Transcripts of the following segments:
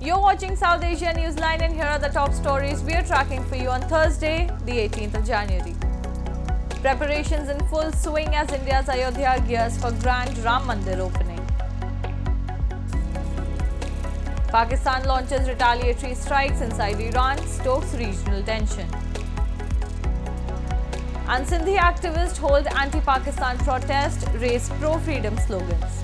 You're watching South Asia Newsline and here are the top stories we are tracking for you on Thursday, the 18th of January. Preparations in full swing as India's Ayodhya gears for grand Ram Mandir opening. Pakistan launches retaliatory strikes inside Iran, stokes regional tension. And Sindhi activists hold anti-Pakistan protest, raise pro-freedom slogans.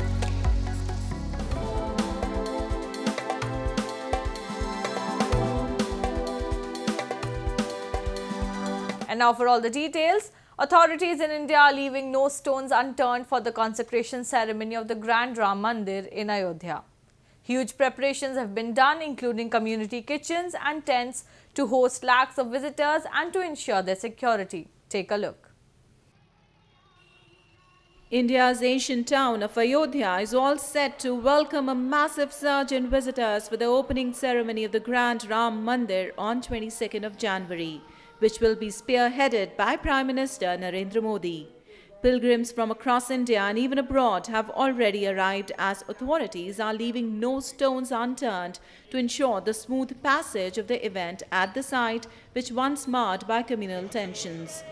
And now for all the details. Authorities in India are leaving no stones unturned for the consecration ceremony of the Grand Ram Mandir in Ayodhya. Huge preparations have been done, including community kitchens and tents to host lakhs of visitors and to ensure their security. Take a look. India's ancient town of Ayodhya is all set to welcome a massive surge in visitors for the opening ceremony of the Grand Ram Mandir on 22nd of January, which will be spearheaded by Prime Minister Narendra Modi. Pilgrims from across India and even abroad have already arrived as authorities are leaving no stones unturned to ensure the smooth passage of the event at the site, which once marred by communal tensions.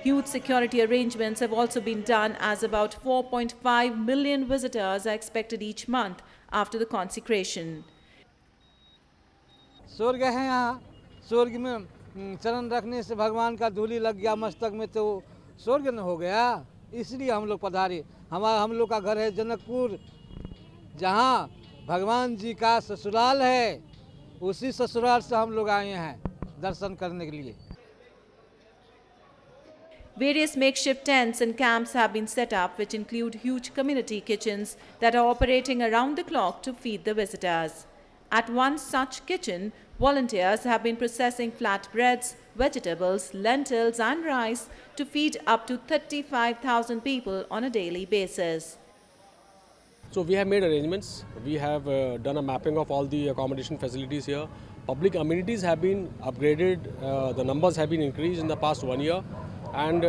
Huge security arrangements have also been done as about 4.5 million visitors are expected each month after the consecration. स्वर्ग है यहाँ, स्वर्ग में चरण रखने से भगवान का धूली लग गया मस्तक में तो स्वर्ग न हो गया, इसलिए हम लोग पधारे। हम लोग का घर है जनकपुर, जहाँ भगवान जी का ससुराल है, उसी ससुराल से हम लोग आए हैं दर्शन करने के लिए। Various makeshift tents and camps have been set up, which include huge community kitchens that are operating around the clock to feed the visitors. At one such kitchen, volunteers have been processing flatbreads, vegetables, lentils and rice to feed up to 35,000 people on a daily basis. So we have made arrangements. We have done a mapping of all the accommodation facilities here. Public amenities have been upgraded. The numbers have been increased in the past 1 year. And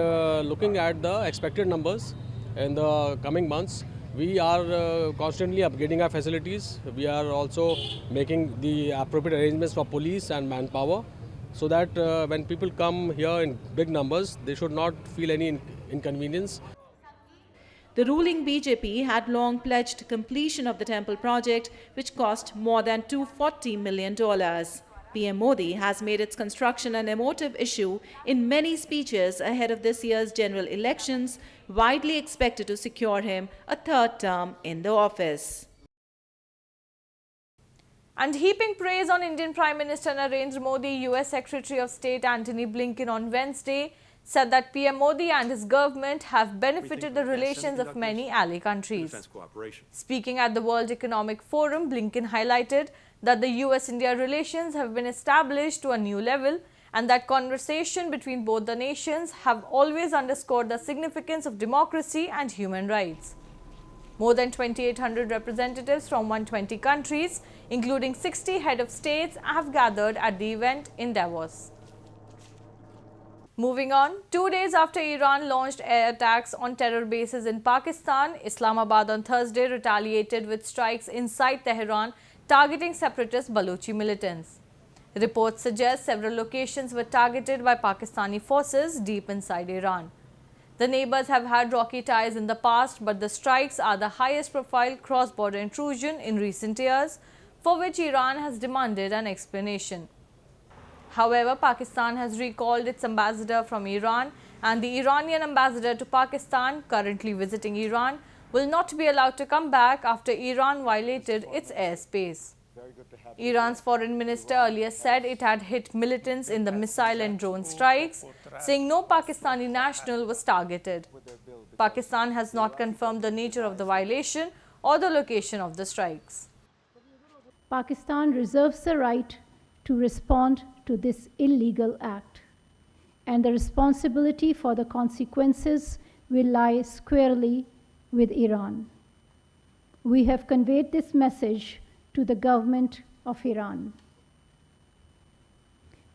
looking at the expected numbers in the coming months, we are constantly upgrading our facilities. We are also making the appropriate arrangements for police and manpower so that when people come here in big numbers, they should not feel any inconvenience. The ruling BJP had long pledged completion of the temple project, which cost more than $240 million. PM Modi has made its construction an emotive issue in many speeches ahead of this year's general elections, widely expected to secure him a third term in the office. And heaping praise on Indian Prime Minister Narendra Modi, US Secretary of State Antony Blinken on Wednesday said that PM Modi and his government have benefited the relations of many ally countries. Speaking at the World Economic Forum, Blinken highlighted that the US-India relations have been established to a new level and that conversation between both the nations have always underscored the significance of democracy and human rights. More than 2,800 representatives from 120 countries, including 60 head of states, have gathered at the event in Davos. Moving on, 2 days after Iran launched air attacks on terror bases in Pakistan, Islamabad on Thursday retaliated with strikes inside Tehran targeting separatist Balochi militants. Reports suggest several locations were targeted by Pakistani forces deep inside Iran. The neighbors have had rocky ties in the past, but the strikes are the highest profile cross-border intrusion in recent years, for which Iran has demanded an explanation. However, Pakistan has recalled its ambassador from Iran, and the Iranian ambassador to Pakistan, currently visiting Iran, will not be allowed to come back after Iran violated its airspace. Iran's foreign minister earlier said it had hit militants in the missile and drone strikes, saying no Pakistani national was targeted. Pakistan has not confirmed the nature of the violation or the location of the strikes. Pakistan reserves the right to respond to this illegal act, and the responsibility for the consequences will lie squarely with Iran. We have conveyed this message to the government of Iran.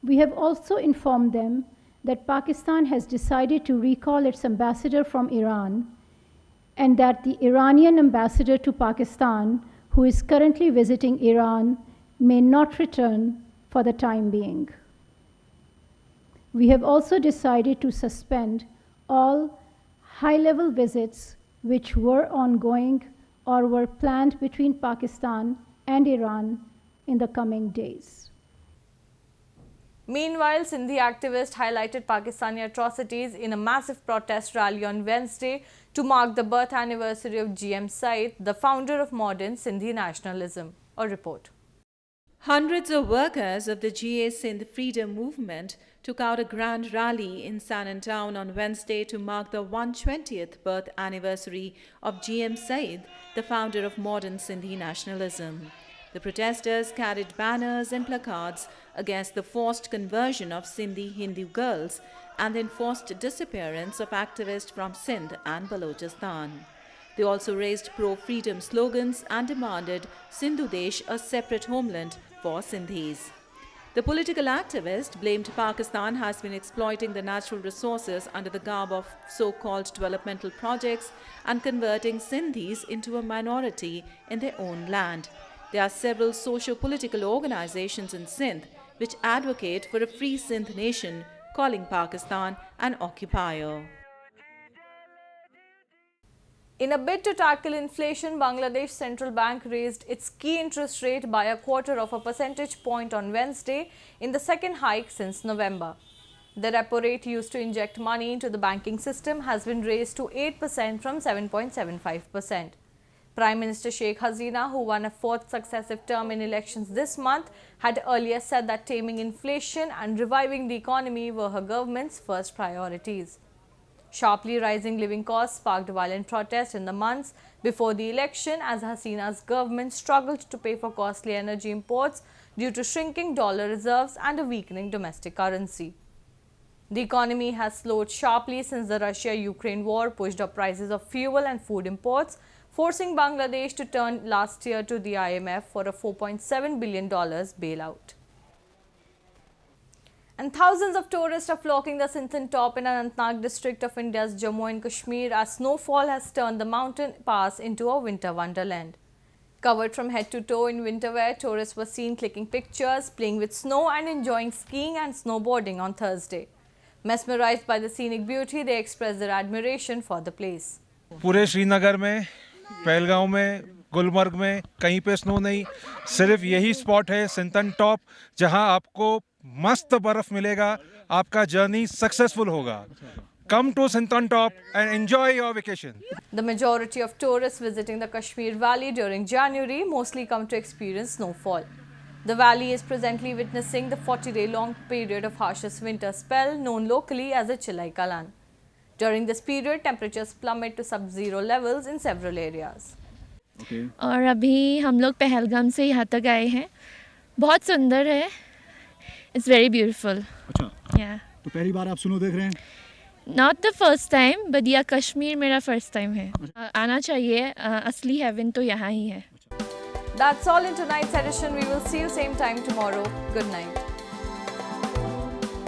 We have also informed them that Pakistan has decided to recall its ambassador from Iran and that the Iranian ambassador to Pakistan, who is currently visiting Iran, may not return for the time being. We have also decided to suspend all high-level visits which were ongoing or were planned between Pakistan and Iran in the coming days. Meanwhile, Sindhi activists highlighted Pakistani atrocities in a massive protest rally on Wednesday to mark the birth anniversary of GM Syed, the founder of modern Sindhi nationalism. A report. Hundreds of workers of the GA Sindh freedom movement took out a grand rally in Sinthan on Wednesday to mark the 120th birth anniversary of GM Syed, the founder of modern Sindhi nationalism. The protesters carried banners and placards against the forced conversion of Sindhi Hindu girls and the enforced disappearance of activists from Sindh and Balochistan. They also raised pro-freedom slogans and demanded Sindhu Desh, a separate homeland for Sindhis. The political activist blamed Pakistan has been exploiting the natural resources under the garb of so-called developmental projects and converting Sindhis into a minority in their own land. There are several socio-political organizations in Sindh which advocate for a free Sindh nation, calling Pakistan an occupier. In a bid to tackle inflation, Bangladesh Central Bank raised its key interest rate by 0.25 percentage point on Wednesday in the second hike since November. The repo rate used to inject money into the banking system has been raised to 8% from 7.75%. Prime Minister Sheikh Hasina, who won a fourth successive term in elections this month, had earlier said that taming inflation and reviving the economy were her government's first priorities. Sharply rising living costs sparked violent protests in the months before the election as Hasina's government struggled to pay for costly energy imports due to shrinking dollar reserves and a weakening domestic currency. The economy has slowed sharply since the Russia-Ukraine war pushed up prices of fuel and food imports, forcing Bangladesh to turn last year to the IMF for a $4.7 billion bailout. And thousands of tourists are flocking the Sinthan top in Anantnag district of India's Jammu and Kashmir as snowfall has turned the mountain pass into a winter wonderland. Covered from head to toe in winter wear, tourists were seen clicking pictures, playing with snow and enjoying skiing and snowboarding on Thursday. Mesmerized by the scenic beauty, they expressed their admiration for the place. पूरे श्रीनगर में, पहलगांव में, गुलमर्ग में कहीं पे snow नहीं, सिर्फ यही spot है सिंथन टॉप जहां आपको मस्त बर्फ मिलेगा, आपका जर्नी सक्सेसफुल होगा. Come to Sinthan top and enjoy your vacation. The majority of tourists visiting the Kashmir Valley during January mostly come to experience snowfall. The valley is presently witnessing the 40-day-long period of harshest winter spell known locally as the Chilai Kalan. During this period, temperatures plummet to sub-zero levels in several areas. और अभी हम लोग पहलगाम से यहाँ तक आए हैं. बहुत सुंदर है. It's very beautiful. अच्छा. Yeah. तो पहली बार आप स्नो देख रहे हैं? Not the first time, but yeah, Kashmir मेरा first time है. आना चाहिए. असली heaven तो यहाँ ही है. That's all in tonight's edition. We will see you same time tomorrow. Good night.